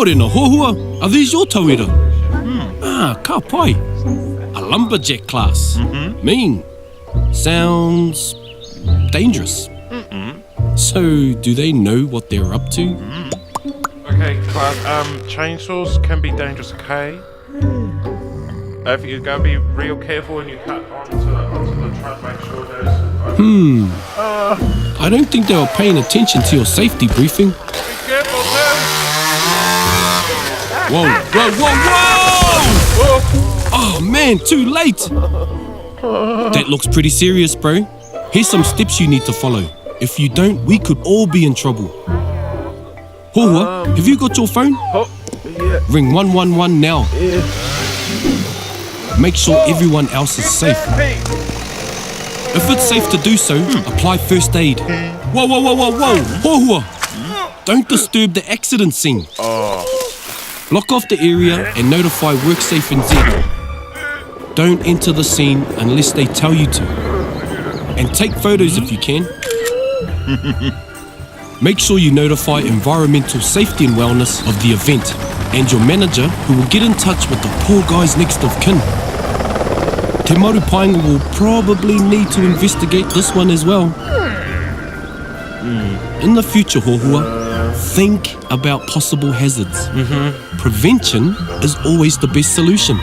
Morena, hohua, are these your tauira? Ka pai. A lumberjack class. Mean. Sounds dangerous. So, do they know what they're up to? Okay, class, chainsaws can be dangerous, okay? If you gotta be real careful when you cut onto the truck, make sure there's... I don't think they were paying attention to your safety briefing. Be careful, man! Whoa! Oh man, too late! That looks pretty serious, bro. Here's some steps you need to follow. If you don't, we could all be in trouble. Hohua, have you got your phone? Yeah. Ring 111 now. Make sure everyone else is safe. If it's safe to do so, apply first aid. Whoa! Hohua! Don't disturb the accident scene. Block off the area and notify WorkSafe NZ. Don't enter the scene unless they tell you to. And take photos if you can. Make sure you notify environmental safety and wellness of the event and your manager, who will get in touch with the poor guys next of kin. Te Marupainga will probably need to investigate this one as well. In the future, hohua, think about possible hazards. Prevention is always the best solution.